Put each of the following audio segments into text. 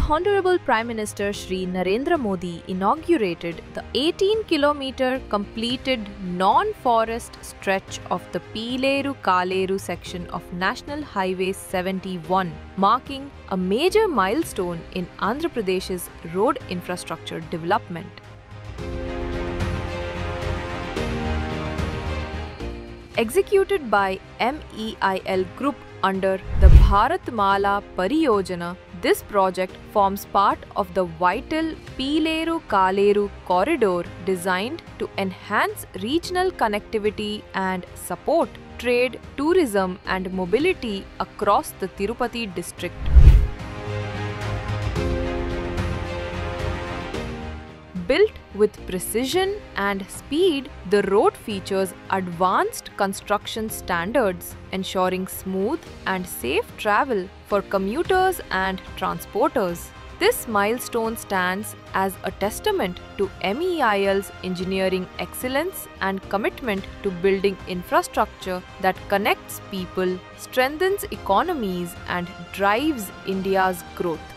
Honorable Prime Minister Shri Narendra Modi inaugurated the 18-kilometer completed non-forest stretch of the Pileru-Kaleru section of National Highway 71, marking a major milestone in Andhra Pradesh's road infrastructure development. Executed by MEIL Group under the Bharatmala Pariyojana, this project forms part of the vital Pileru-Kaleru corridor designed to enhance regional connectivity and support trade, tourism and mobility across the Tirupati district. Built with precision and speed, the road features advanced construction standards, ensuring smooth and safe travel for commuters and transporters. This milestone stands as a testament to MEIL's engineering excellence and commitment to building infrastructure that connects people, strengthens economies, and drives India's growth.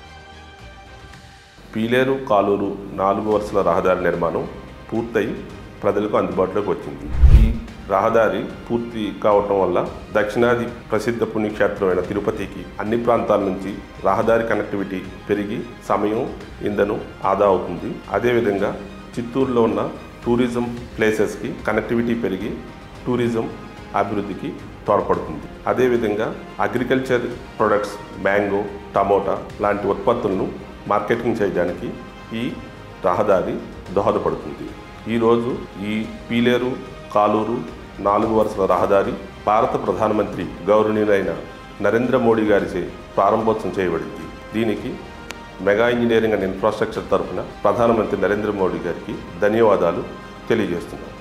పీలేరు-కాలూరు 4 వరుసల రహదారి నిర్మాణం పూర్తయి ప్రజలకు అందుబాటులోకి వచ్చింది. ఈ రహదారి పూర్తి కావటం వల్ల దక్షిణాది ప్రసిద్ధ పుణ్యక్షేత్రమైన తిరుపతికి అన్ని ప్రాంతాల నుంచి రహదారి కనెక్టివిటీ పెరిగి సమయం, ఇంధనం ఆదా అవుతుంది. అదేవిధంగా చిత్తూరులో ఉన్న టూరిజం ప్లేసెస్కి కనెక్టివిటీ పెరిగి టూరిజం అభివృద్ధికి తోడ్పడుతుంది. అదేవిధంగా అగ్రికల్చర్ ప్రొడక్ట్స్, మ్యాంగో, టమోటా లాంటి ఉత్పత్తులను మార్కెటింగ్ చేయడానికి ఈ రహదారి దోహదపడుతుంది. ఈరోజు ఈ పీలేరు-కాలూరు 4 వరుసల రహదారి భారత ప్రధానమంత్రి గౌరవనీయులైన నరేంద్ర మోడీ గారిచే ప్రారంభోత్సవం చేయబడింది. దీనికి మెగా ఇంజనీరింగ్ అండ్ ఇన్ఫ్రాస్ట్రక్చర్ తరఫున ప్రధానమంత్రి నరేంద్ర మోడీ గారికి ధన్యవాదాలు తెలియజేస్తున్నాను.